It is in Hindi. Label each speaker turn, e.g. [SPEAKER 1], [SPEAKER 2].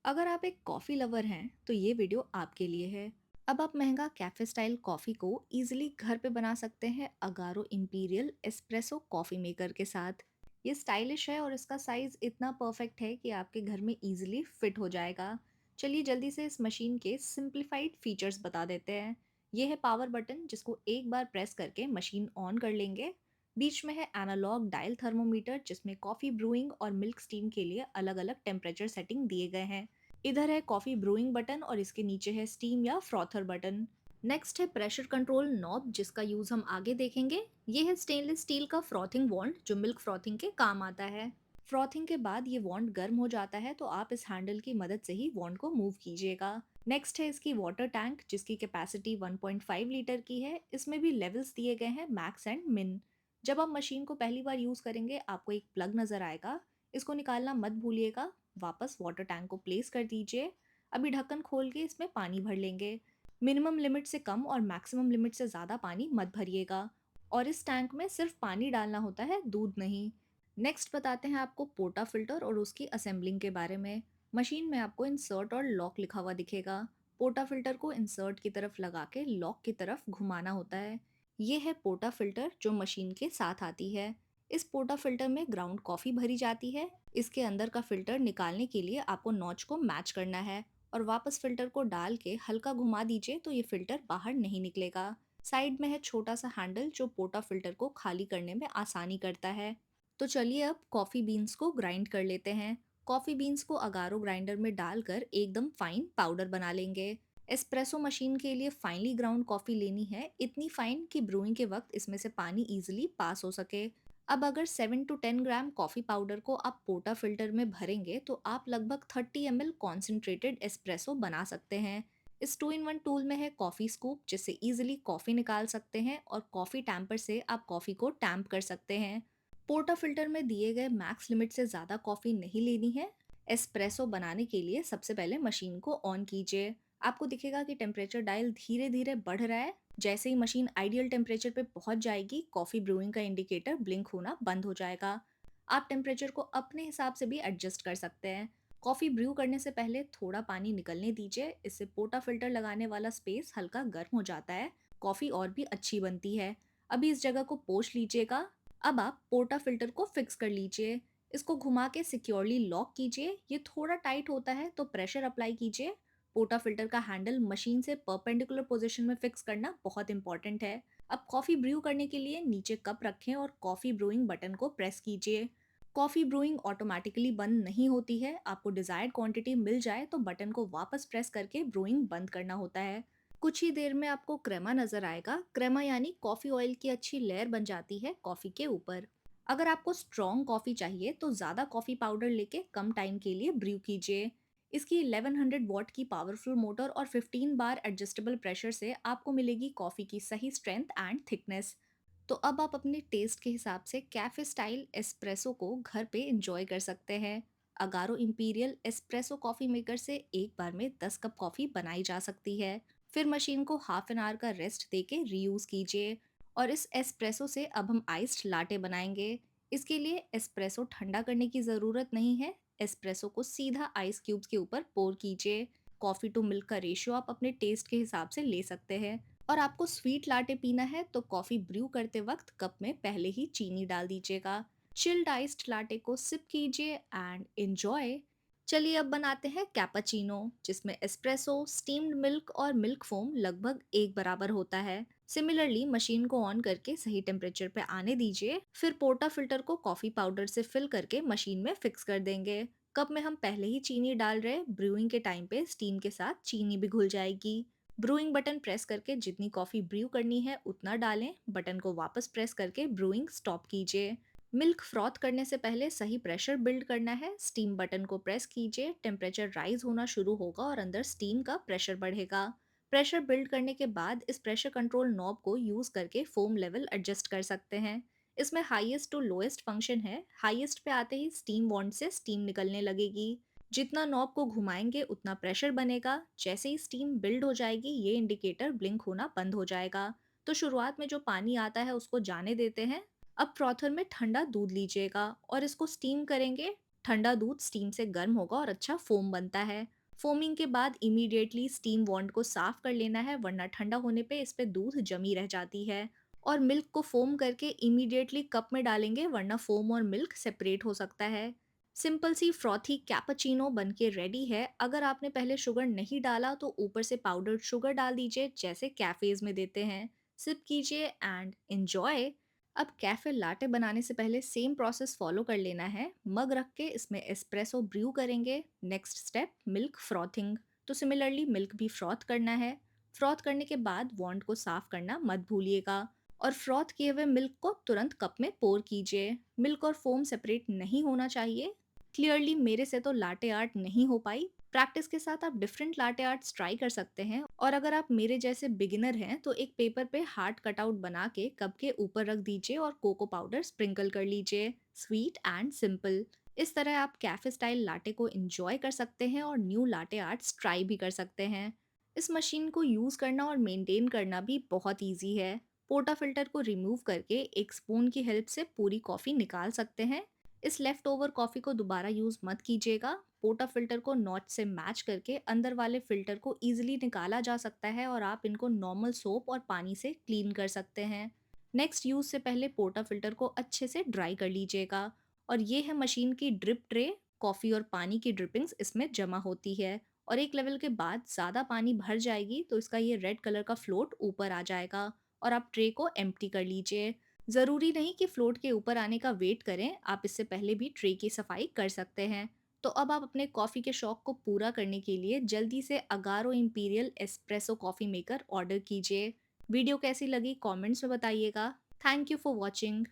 [SPEAKER 1] अगर आप एक कॉफ़ी लवर हैं तो ये वीडियो आपके लिए है। अब आप महंगा कैफे स्टाइल कॉफ़ी को इजीली घर पे बना सकते हैं Agaro imperial espresso coffee maker के साथ। ये स्टाइलिश है और इसका साइज़ इतना परफेक्ट है कि आपके घर में इजीली फिट हो जाएगा। चलिए जल्दी से इस मशीन के सिंप्लीफाइड फीचर्स बता देते हैं। ये है पावर बटन जिसको एक बार प्रेस करके मशीन ऑन कर लेंगे। बीच में है एनालॉग डायल थर्मोमीटर जिसमें कॉफ़ी ब्रूइंग और मिल्क स्टीम के लिए अलग अलग टेम्परेचर सेटिंग दिए गए हैं। इधर है कॉफी ब्रूइंग बटन और इसके नीचे है स्टीम या फ्रॉथर बटन। नेक्स्ट है प्रेशर कंट्रोल नॉब जिसका यूज हम आगे देखेंगे। ये है स्टेनलेस स्टील का फ्रॉथिंग वॉन्ड जो मिल्क फ्रॉथिंग के काम आता है। फ्रॉथिंग के बाद ये वॉन्ड गर्म हो जाता है तो आप इस हैंडल की मदद से ही वॉन्ड को मूव कीजिएगा। नेक्स्ट है इसकी वाटर टैंक जिसकी कैपेसिटी 1.5 लीटर की है। इसमें भी लेवल्स दिए गए हैं मैक्स एंड मिन। जब आप मशीन को पहली बार यूज करेंगे आपको एक प्लग नजर आएगा। इसको निकालना मत भूलिएगा। वापस वाटर टैंक को प्लेस कर दीजिए। अभी ढक्कन खोल के इसमें पानी भर लेंगे। मिनिमम लिमिट से कम और मैक्सिमम लिमिट से ज़्यादा पानी मत भरिएगा। और इस टैंक में सिर्फ पानी डालना होता है, दूध नहीं। नेक्स्ट बताते हैं आपको पोटा फिल्टर और उसकी असेंबलिंग के बारे में। मशीन में आपको इंसर्ट और लॉक लिखा हुआ दिखेगा। पोटा फिल्टर को इंसर्ट की तरफ लगा के लॉक की तरफ घुमाना होता है। ये है पोटा फिल्टर जो मशीन के साथ आती है। इस पोटा फिल्टर में ग्राउंड कॉफ़ी भरी जाती है। इसके अंदर का फिल्टर निकालने के लिए आपको नॉच को मैच करना है और वापस फिल्टर को डाल के हल्का घुमा दीजिए तो ये फिल्टर बाहर नहीं निकलेगा। साइड में है छोटा सा हैंडल जो पोटा फिल्टर को खाली करने में आसानी करता है। तो चलिए अब कॉफ़ी बीन्स को ग्राइंड कर लेते हैं। कॉफ़ी बीन्स को अगारो ग्राइंडर में डालकर एकदम फाइन पाउडर बना लेंगे। एस्प्रेसो मशीन के लिए फाइनली ग्राउंड कॉफ़ी लेनी है, इतनी फाइन कि ब्रूइंग के वक्त इसमें से पानी इजीली पास हो सके। अब अगर 7 to 10 ग्राम कॉफ़ी पाउडर को आप पोटा फिल्टर में भरेंगे तो आप लगभग 30 ml कॉन्सेंट्रेटेड एस्प्रेसो बना सकते हैं। इस 2 in 1 टूल में है कॉफ़ी स्कूप जिससे इजीली कॉफ़ी निकाल सकते हैं और कॉफ़ी टैम्पर से आप कॉफ़ी को टैम्प कर सकते हैं। पोर्टा फिल्टर में दिए गए मैक्स लिमिट से ज़्यादा कॉफ़ी नहीं लेनी है। एस्प्रेसो बनाने के लिए सबसे पहले मशीन को ऑन कीजिए। आपको दिखेगा कि टेम्परेचर डायल धीरे धीरे बढ़ रहा है। जैसे ही मशीन आइडियल टेम्परेचर पे पहुंच जाएगी कॉफ़ी ब्रूइंग का इंडिकेटर ब्लिंक होना बंद हो जाएगा। आप टेम्परेचर को अपने हिसाब से भी एडजस्ट कर सकते हैं। कॉफ़ी ब्रू करने से पहले थोड़ा पानी निकलने दीजिए, इससे पोर्टा फिल्टर लगाने वाला स्पेस हल्का गर्म हो जाता है। कॉफ़ी और भी अच्छी बनती है। अभी इस जगह को पोंछ लीजिएगा। अब आप पोर्टा फिल्टर को फिक्स कर लीजिए। इसको घुमा के सिक्योरली लॉक कीजिए। ये थोड़ा टाइट होता है तो प्रेशर अप्लाई कीजिए। पोर्टा फिल्टर का हैंडल मशीन से परपेंडिकुलर पोजीशन में फिक्स करना बहुत इंपॉर्टेंट है। अब कॉफ़ी ब्रू करने के लिए नीचे कप रखें और कॉफ़ी ब्रूइंग बटन को प्रेस कीजिए। कॉफ़ी ब्रूइंग ऑटोमेटिकली बंद नहीं होती है। आपको डिजायर्ड क्वांटिटी मिल जाए तो बटन को वापस प्रेस करके ब्रूइंग बंद करना होता है। कुछ ही देर में आपको क्रेमा नजर आएगा। क्रेमा यानी कॉफ़ी ऑयल की अच्छी लेयर बन जाती है कॉफ़ी के ऊपर। अगर आपको स्ट्रॉन्ग कॉफ़ी चाहिए तो ज़्यादा कॉफ़ी पाउडर लेके कम टाइम के लिए ब्रू कीजिए। इसकी 1100 वॉट की पावरफुल मोटर और 15 बार एडजस्टेबल प्रेशर से आपको मिलेगी कॉफ़ी की सही स्ट्रेंथ एंड थिकनेस। तो अब आप अपने टेस्ट के हिसाब से कैफे स्टाइल एस्प्रेसो को घर पे इंजॉय कर सकते हैं। Agaro imperial espresso coffee maker से एक बार में 10 कप कॉफ़ी बनाई जा सकती है। फिर मशीन को हाफ एन आवर का रेस्ट देके रीयूज कीजिए। और इस एस्प्रेसो से अब हम आइस्ड लाटे बनाएंगे। इसके लिए एस्प्रेसो ठंडा करने की ज़रूरत नहीं है। एस्प्रेसो को सीधा आइस क्यूब्स के ऊपर पोर कीजिए। कॉफ़ी टू मिल्क का रेशियो आप अपने टेस्ट के हिसाब से ले सकते हैं। और आपको स्वीट लाटे पीना है तो कॉफ़ी ब्रू करते वक्त कप में पहले ही चीनी डाल दीजिएगा। चिल्ड आइस्ड लाटे को सिप कीजिए एंड एंजॉय। चलिए अब बनाते हैं कैपाचीनो जिसमें एस्प्रेसो, स्टीम्ड मिल्क और मिल्क फोम लगभग एक बराबर होता है। सिमिलरली मशीन को ऑन करके सही टेम्परेचर पे आने दीजिए। फिर पोर्टा फिल्टर को कॉफी पाउडर से फिल करके मशीन में फिक्स कर देंगे। कप में हम पहले ही चीनी डाल रहे, ब्रूइंग के टाइम पे स्टीम के साथ चीनी भी घुल जाएगी। ब्रूइंग बटन प्रेस करके जितनी कॉफी ब्रू करनी है उतना डालें। बटन को वापस प्रेस करके ब्रूइंग स्टॉप कीजिए। मिल्क फ्रॉथ करने से पहले सही प्रेशर बिल्ड करना है। स्टीम बटन को प्रेस कीजिए, टेम्परेचर राइज होना शुरू होगा और अंदर स्टीम का प्रेशर बढ़ेगा। प्रेशर बिल्ड करने के बाद इस प्रेशर कंट्रोल नॉब को यूज करके फोम लेवल एडजस्ट कर सकते हैं। इसमें हाईएस्ट टू लोएस्ट फंक्शन है। हाईएस्ट पे आते ही स्टीम वॉन्ड से स्टीम निकलने लगेगी। जितना नॉब को घुमाएंगे उतना प्रेशर बनेगा। जैसे ही स्टीम बिल्ड हो जाएगी ये इंडिकेटर ब्लिंक होना बंद हो जाएगा। तो शुरुआत में जो पानी आता है उसको जाने देते हैं। अब फ्रॉथर में ठंडा दूध लीजिएगा और इसको स्टीम करेंगे। ठंडा दूध स्टीम से गर्म होगा और अच्छा फोम बनता है। फोमिंग के बाद इमीडिएटली स्टीम वॉन्ड को साफ कर लेना है, वरना ठंडा होने पे इस पे दूध जमी रह जाती है। और मिल्क को फोम करके इमीडिएटली कप में डालेंगे, वरना फोम और मिल्क सेपरेट हो सकता है। सिंपल सी फ्रॉथी कैपेचिनो बनके रेडी है। अगर आपने पहले शुगर नहीं डाला तो ऊपर से पाउडर्ड शुगर डाल दीजिए, जैसे कैफेज में देते हैं। सिप कीजिए एंड एंजॉय। अब कैफे लाटे बनाने से पहले सेम प्रोसेस फॉलो कर लेना है। मग रख के इसमें एस्प्रेसो ब्रू करेंगे। नेक्स्ट स्टेप मिल्क फ्रॉथिंग, तो सिमिलरली मिल्क भी फ्रॉथ करना है। फ्रॉथ करने के बाद वॉन्ड को साफ करना मत भूलिएगा। और फ्रॉथ किए हुए मिल्क को तुरंत कप में पोर कीजिए। मिल्क और फोम सेपरेट नहीं होना चाहिए। क्लियरली मेरे से तो लाटे आर्ट नहीं हो पाई। प्रैक्टिस के साथ आप डिफरेंट लाटे आर्ट्स ट्राई कर सकते हैं। और अगर आप मेरे जैसे बिगिनर हैं तो एक पेपर पे हार्ट कटआउट बना के कप के ऊपर रख दीजिए और कोको पाउडर स्प्रिंकल कर लीजिए। Sweet and simple. इस तरह आप कैफे स्टाइल लाटे को एंजॉय कर सकते हैं और न्यू लाटे आर्ट्स ट्राई भी कर सकते हैं। इस मशीन को यूज़ करना और मेंटेन करना भी बहुत इजी है। पोर्टा फिल्टर को रिमूव करके एक स्पून की हेल्प से पूरी कॉफ़ी निकाल सकते हैं। इस लेफ्ट ओवर कॉफ़ी को दोबारा यूज़ मत कीजिएगा। पोर्टा फिल्टर को नॉच से मैच करके अंदर वाले फिल्टर को ईजिली निकाला जा सकता है और आप इनको नॉर्मल सोप और पानी से क्लीन कर सकते हैं। नेक्स्ट यूज़ से पहले पोर्टा फिल्टर को अच्छे से ड्राई कर लीजिएगा। और ये है मशीन की ड्रिप ट्रे। कॉफ़ी और पानी की ड्रिपिंग्स इसमें जमा होती है। और एक लेवल के बाद ज़्यादा पानी भर जाएगी तो इसका ये रेड कलर का फ्लोट ऊपर आ जाएगा और आप ट्रे को एम्प्टी कर लीजिए। ज़रूरी नहीं कि फ्लोट के ऊपर आने का वेट करें, आप इससे पहले भी ट्रे की सफाई कर सकते हैं। तो अब आप अपने कॉफ़ी के शौक को पूरा करने के लिए जल्दी से Agaro imperial espresso coffee maker order कीजिए। वीडियो कैसी लगी कमेंट्स में बताइएगा। Thank you for watching.